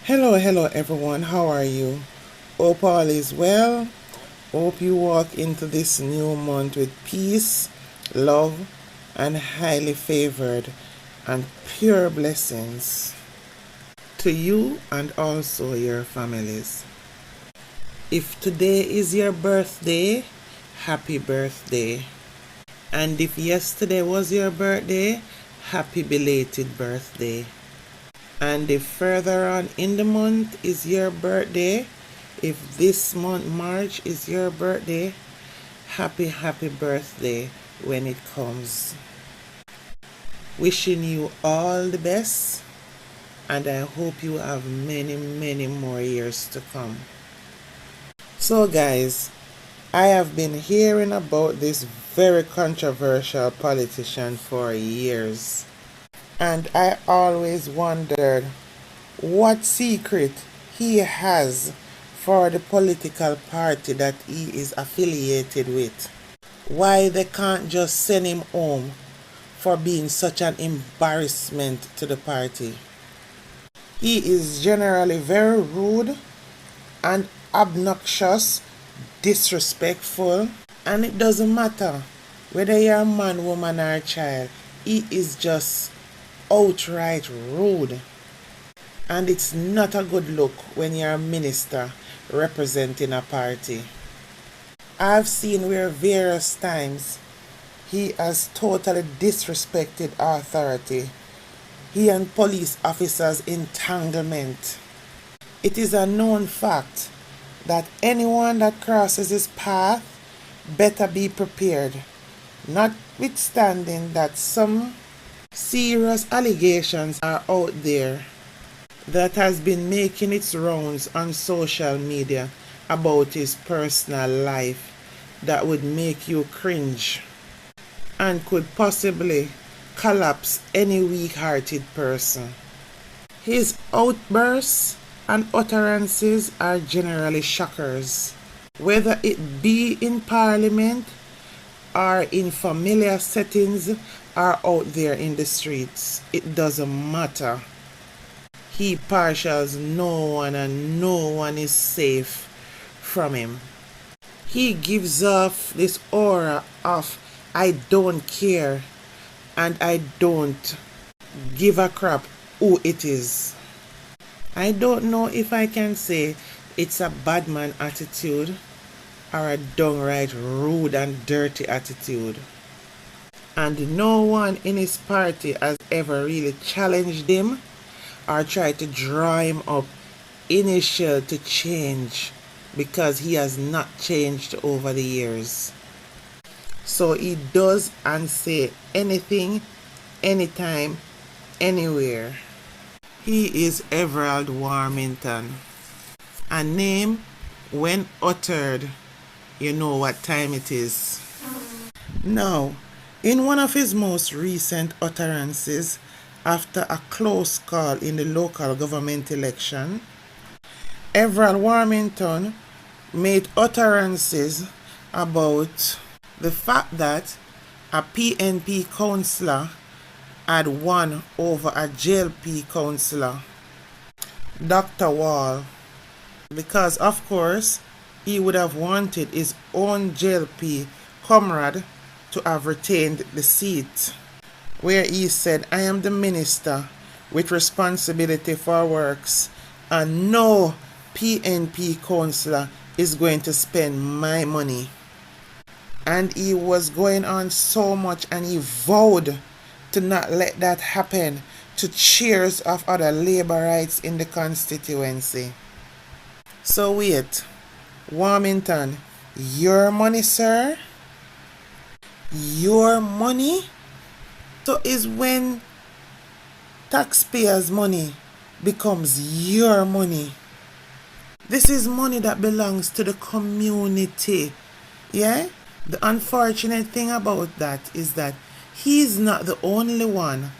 Hello everyone, how are you? Hope all is well. Hope you walk into this new month with peace, love, and highly favored and pure blessings to you and also your families. If today is your birthday, happy birthday. And if yesterday was your birthday, happy belated birthday. And if further on in the month is your birthday, if this month March is your birthday, happy birthday when it comes. Wishing you all the best, and I hope you have many more years to come. So guys, I have been hearing about this very controversial politician for years. And I always wondered what secret he has for the political party that he is affiliated with. Why they can't just send him home for being such an embarrassment to the party. He is generally very rude and obnoxious, disrespectful, and it doesn't matter whether you're a man, woman, or child. He is just outright rude, and it's not a good look when you're a minister representing a party. I've seen where various times he has totally disrespected authority, he and police officers' entanglement. It is a known fact that anyone that crosses his path better be prepared, notwithstanding that some serious allegations are out there that has been making its rounds on social media about his personal life that would make you cringe and could possibly collapse any weak-hearted person. His outbursts and utterances are generally shockers, whether it be in Parliament or in familiar settings or out there in the streets. It doesn't matter. He partials no one and no one is safe from him. He gives off this aura of I don't care and I don't give a crap who it is. I don't know if I can say it's a bad man attitude or a downright rude and dirty attitude. And no one in his party has ever really challenged him or tried to draw him up initial to change, because he has not changed over the years. So he does and say anything, anytime, anywhere. He is Everald Warmington. A name, when uttered, you know what time it is. Now, in one of his most recent utterances after a close call in the local government election, Everald Warmington made utterances about the fact that a PNP councillor had won over a JLP councillor, Dr. Waul, because of course he would have wanted his own JLP comrade to have retained the seat, where he said, I am the minister with responsibility for works, and no PNP councillor is going to spend my money. And he was going on so much, and he vowed to not let that happen to cheers of other Labourites in the constituency. So wait, Warmington, your money, sir? Your money? So is when taxpayers' money becomes your money. This is money that belongs to the community. Yeah? The unfortunate thing about that is that he's not the only one,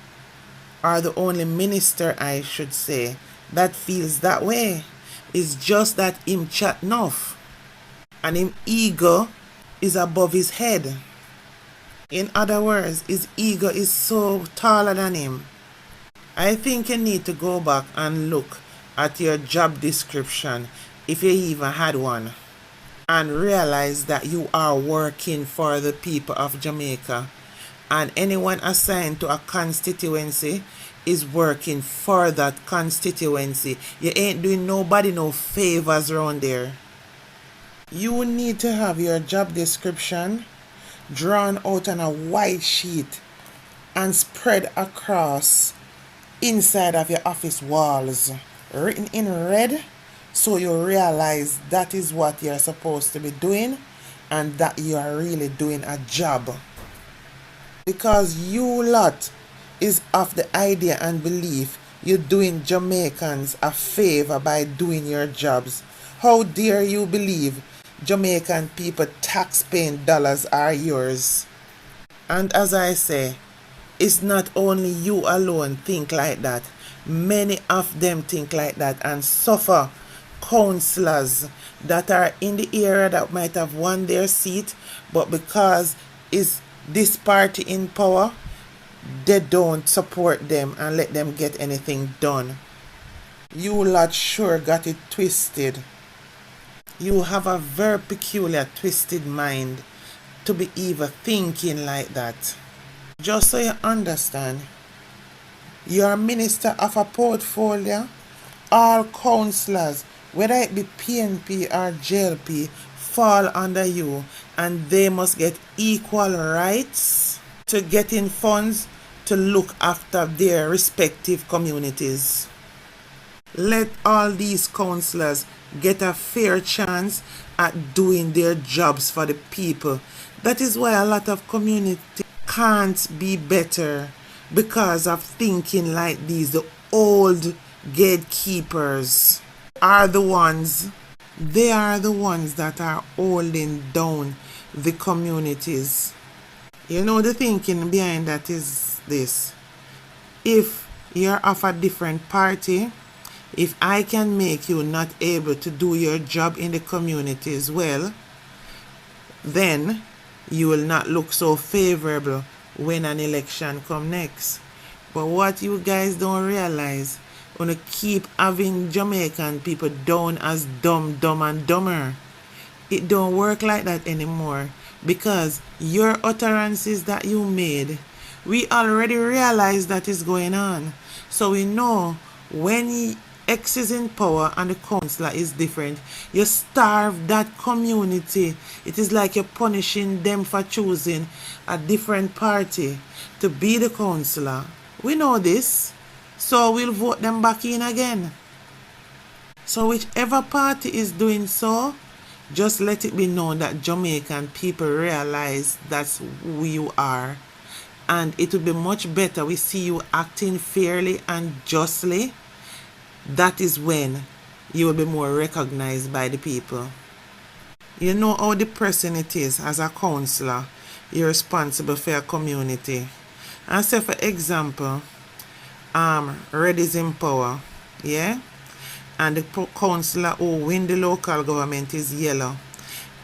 or the only minister, I should say, that feels that way. It's just that him chat enough, and him ego is above his head. In other words, his ego is so taller than him. I think you need to go back and look at your job description, if you even had one, and realize that you are working for the people of Jamaica, and anyone assigned to a constituency is working for that constituency. You ain't doing nobody no favors around there. You need to have your job description drawn out on a white sheet and spread across inside of your office walls, written in red, so you realize that is what you're supposed to be doing and that you are really doing a job. Because you lot is of the idea and belief you're doing Jamaicans a favor by doing your jobs. How dare you believe Jamaican people tax-paying dollars are yours? And as I say, it's not only you alone think like that. Many of them think like that and suffer. Councillors that are in the area that might have won their seat, but because is this party in power, they don't support them and let them get anything done. You lot sure got it twisted. You have a very peculiar twisted mind to be even thinking like that. Just so you understand, you're a minister of a portfolio. All councillors, whether it be PNP or JLP, fall under you, and they must get equal rights to getting funds to look after their respective communities. Let all these councillors get a fair chance at doing their jobs for the people. That is why a lot of communities can't be better, because of thinking like these. The old gatekeepers are the ones, they are the ones that are holding down the communities. You know, the thinking behind that is this: if you're of a different party, if I can make you not able to do your job in the communities well, then you will not look so favorable when an election come next. But what you guys don't realize, wanna keep having Jamaican people down as dumb and dumber. It don't work like that anymore, because your utterances that you made, we already realize that is going on. So we know when X is in power and the councillor is different, you starve that community. It is like you're punishing them for choosing a different party to be the councillor. We know this, so we'll vote them back in again. So whichever party is doing so, just let it be known that Jamaican people realize that's who you are, and it will be much better we see you acting fairly and justly. That is when you will be more recognized by the people. You know how depressing it is as a councillor. You're responsible for your community. And say, for example, Red is in power, yeah? And the councillor who win the local government is yellow.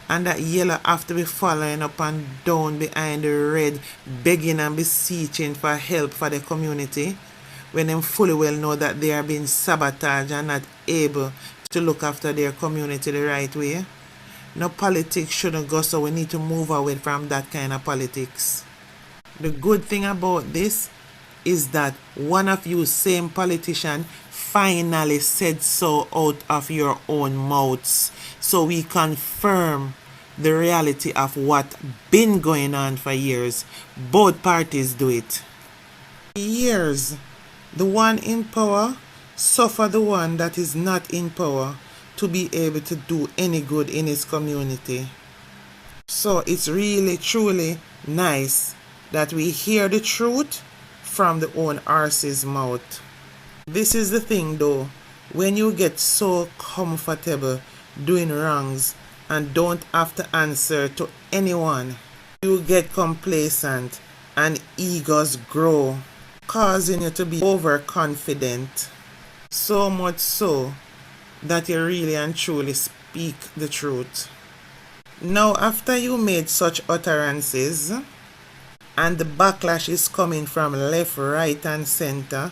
And that yellow have to be following up and down behind the red, begging and beseeching for help for the community, when them fully well know that they are being sabotaged and not able to look after their community the right way. No, politics shouldn't go, so we need to move away from that kind of politics. The good thing about this is that one of you same politician finally said so out of your own mouths, so we confirm the reality of what been going on for years. Both parties do it. Years. The one in power suffer the one that is not in power to be able to do any good in his community. So it's really truly nice that we hear the truth from the own horse's mouth. This is the thing though, when you get so comfortable doing wrongs and don't have to answer to anyone, you get complacent and egos grow, causing you to be overconfident, so much so that you really and truly speak the truth. Now, after you made such utterances, and the backlash is coming from left, right, and center,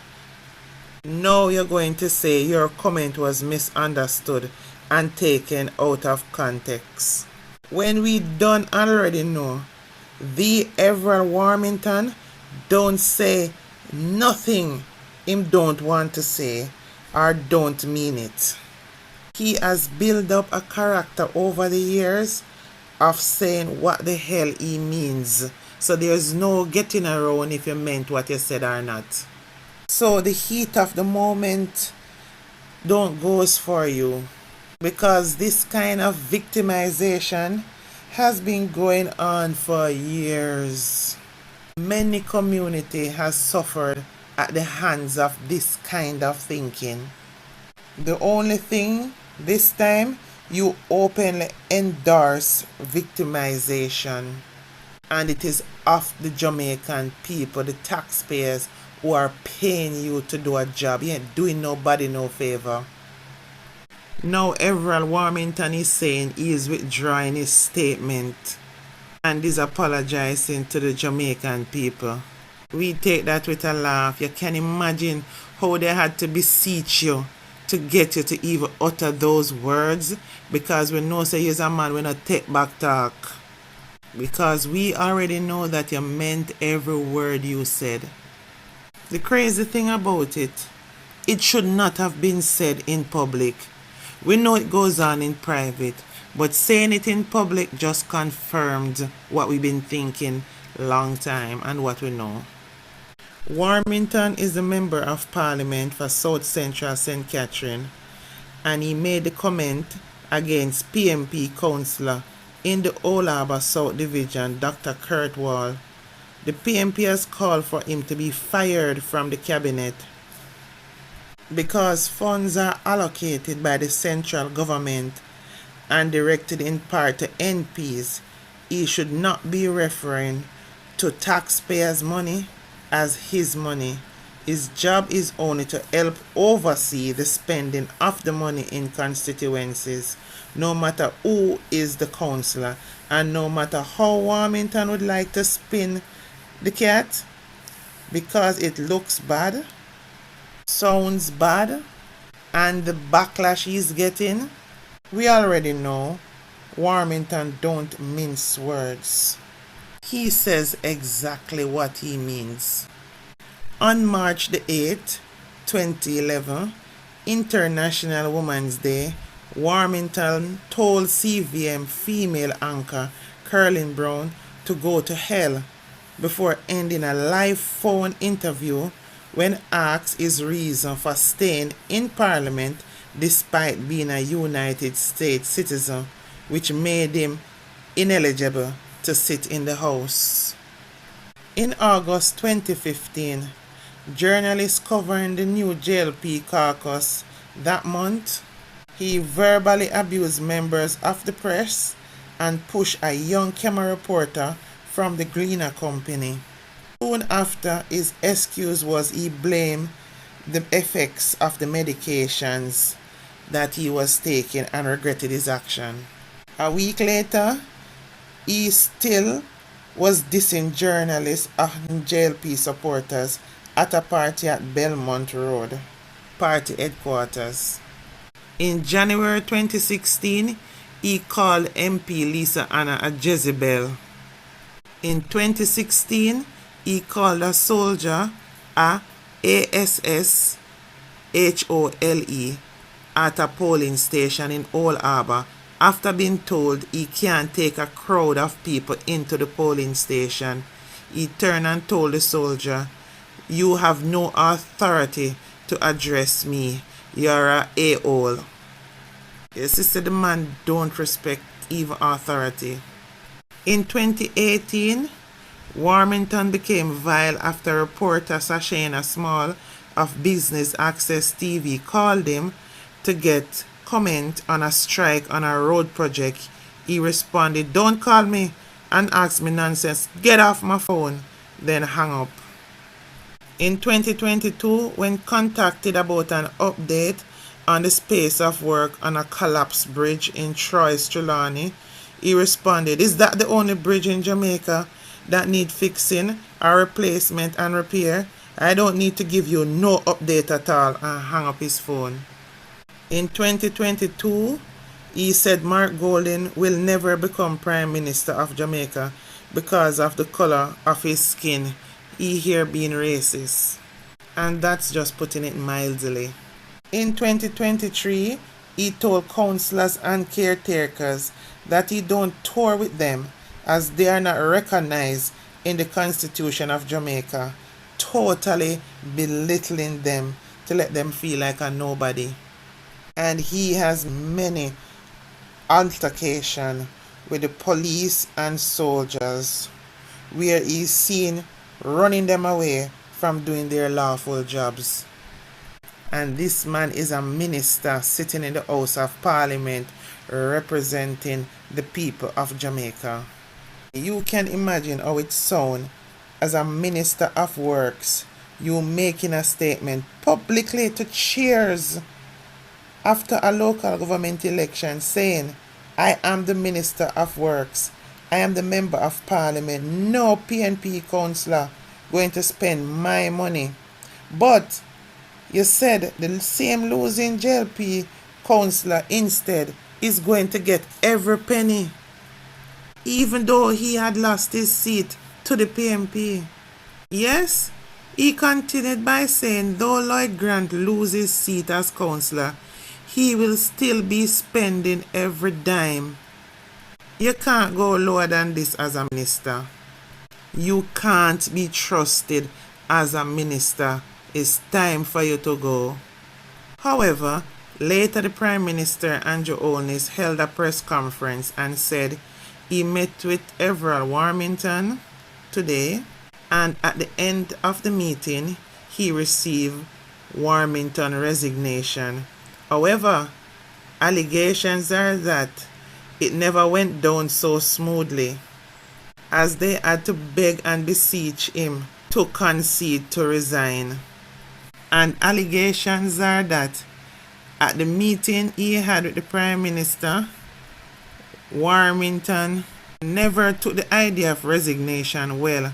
Now you're going to say your comment was misunderstood and taken out of context. When we don't already know, the Everald Warmington don't say nothing him don't want to say or don't mean it. He has built up a character over the years of saying what the hell he means. So there's no getting around if you meant what you said or not. So the heat of the moment don't goes for you, because this kind of victimization has been going on for years. Many community has suffered at the hands of this kind of thinking. The only thing this time, you openly endorse victimization, and it is of the Jamaican people, the taxpayers, who are paying you to do a job. You ain't doing nobody no favor. Now Everald Warmington is saying he is withdrawing his statement and is apologizing to the Jamaican people. We take that with a laugh. You can imagine how they had to beseech you to get you to even utter those words, because we know say you're a man when not take back talk. Because we already know that you meant every word you said. The crazy thing about it should not have been said in public. We know it goes on in private, but saying it in public just confirmed what we've been thinking long time and what we know. Warmington is a member of parliament for South Central St. Catherine, and he made the comment against PMP councillor in the Old Harbour South Division, Dr. Kurt Waul. The PMP has called for him to be fired from the cabinet because funds are allocated by the central government and directed in part to NPs. He should not be referring to taxpayers' money as his money. His job is only to help oversee the spending of the money in constituencies, no matter who is the councillor, and no matter how Warmington would like to spin the cat, because it looks bad, sounds bad, and the backlash he's getting. We already know Warmington don't mince words. He says exactly what he means. On March the 8th, 2011, International Women's Day, Warmington told CVM female anchor Curran Brown to go to hell before ending a live phone interview when asked his reason for staying in Parliament despite being a United States citizen, which made him ineligible to sit in the House. In August 2015, journalists covering the new JLP caucus that month, he verbally abused members of the press and pushed a young camera reporter from the Gleaner Company. Soon after, his excuse was he blamed the effects of the medications that he was taking and regretted his action. A week later, he still was dissing journalists and JLP supporters at a party at Belmont Road, party headquarters. In January 2016, he called MP Lisa Anna a Jezebel. In 2016, he called a soldier a ASSHOLE at a polling station in Old Harbour after being told he can't take a crowd of people into the polling station. He turned and told the soldier, "You have no authority to address me. You're a a-hole." You see, the man don't respect even authority. In 2018, Warmington became vile after reporter Sashana Small of Business Access TV called him to get comment on a strike on a road project. He responded, "Don't call me and ask me nonsense. Get off my phone," then hung up. In 2022, when contacted about an update on the space of work on a collapsed bridge in Troy's Trelawney, he responded, "Is that the only bridge in Jamaica that need fixing or replacement and repair? I don't need to give you no update at all, and hang up his phone. In 2022, he said Mark Golding will never become Prime Minister of Jamaica because of the color of his skin, he here being racist. And that's just putting it mildly. In 2023, he told councillors and caretakers that he don't tour with them as they are not recognized in the Constitution of Jamaica, totally belittling them to let them feel like a nobody. And he has many altercations with the police and soldiers where he's seen running them away from doing their lawful jobs. And this man is a minister sitting in the House of Parliament representing the people of Jamaica. You can imagine how it sounds as a minister of works, you making a statement publicly to cheers after a local government election saying, I am the Minister of Works, I am the Member of Parliament, no PNP councillor going to spend my money. But you said the same losing JLP councillor instead is going to get every penny, even though he had lost his seat to the PNP. Yes, he continued by saying though Lloyd Grant loses his seat as councillor, he will still be spending every dime. You can't go lower than this as a minister. You can't be trusted as a minister. It's time for you to go. However, later the Prime Minister Andrew Holiness held a press conference and said he met with Everald Warmington today, and at the end of the meeting he received Warmington resignation. However, allegations are that it never went down so smoothly, as they had to beg and beseech him to concede to resign. And allegations are that at the meeting he had with the Prime Minister, Warmington never took the idea of resignation well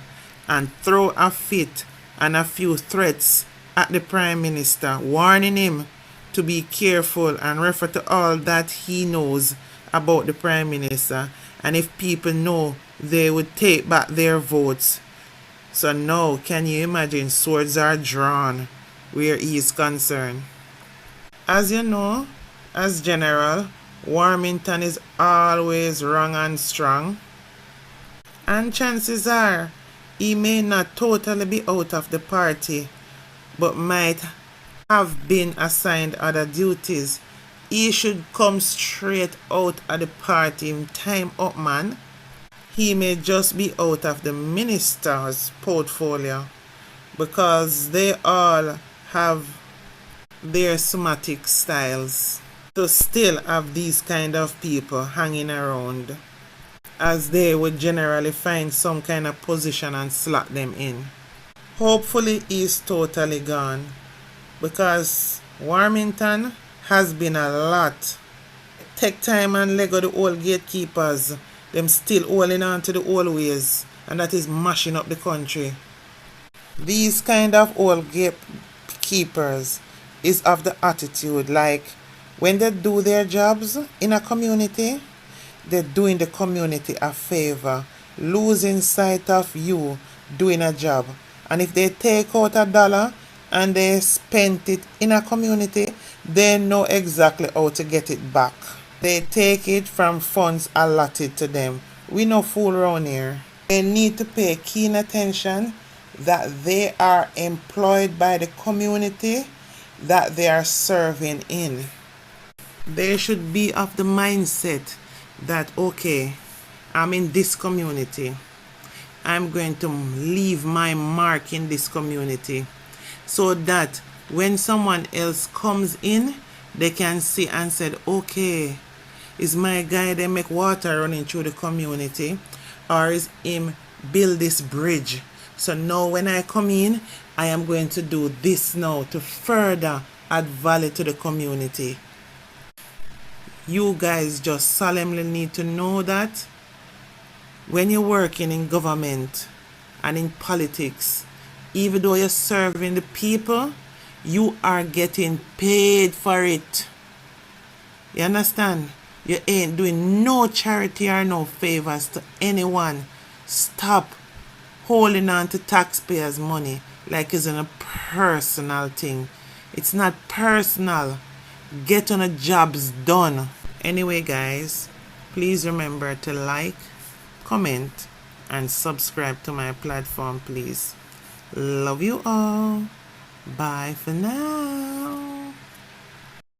and threw a fit and a few threats at the Prime Minister, warning him to be careful and refer to all that he knows about the Prime Minister, and if people know, they would take back their votes. So now, can you imagine, swords are drawn where he is concerned. As you know, as General, Warmington is always wrong and strong, and chances are he may not totally be out of the party, but might have been assigned other duties. He should come straight out of the party. Time up, man. He may just be out of the minister's portfolio because they all have their somatic styles. To still have these kind of people hanging around, as they would generally find some kind of position and slot them in. Hopefully he's totally gone, because Warmington has been a lot. Take time and let go the old gatekeepers. Them still holding on to the old ways, and that is mashing up the country. These kind of old gatekeepers is of the attitude like when they do their jobs in a community, they're doing the community a favor, losing sight of you doing a job. And if they take out $1 and they spent it in a community, they know exactly how to get it back. They take it from funds allotted to them. We no fool around here. They need to pay keen attention that they are employed by the community that they are serving in. They should be of the mindset that, okay, I'm in this community. I'm going to leave my mark in this community, so that when someone else comes in, they can see and say, okay, is my guy they make water running through the community, or is him build this bridge? So now when I come in, I am going to do this now to further add value to the community. You guys just solemnly need to know that when you're working in government and in politics, Even though you're serving the people, you are getting paid for it. You understand? You ain't doing no charity or no favors to anyone. Stop holding on to taxpayers' money like it's a personal thing. It's not personal. Get on a jobs done. Anyway, guys, please remember to like, comment, and subscribe to my platform, please. Love you all. Bye for now.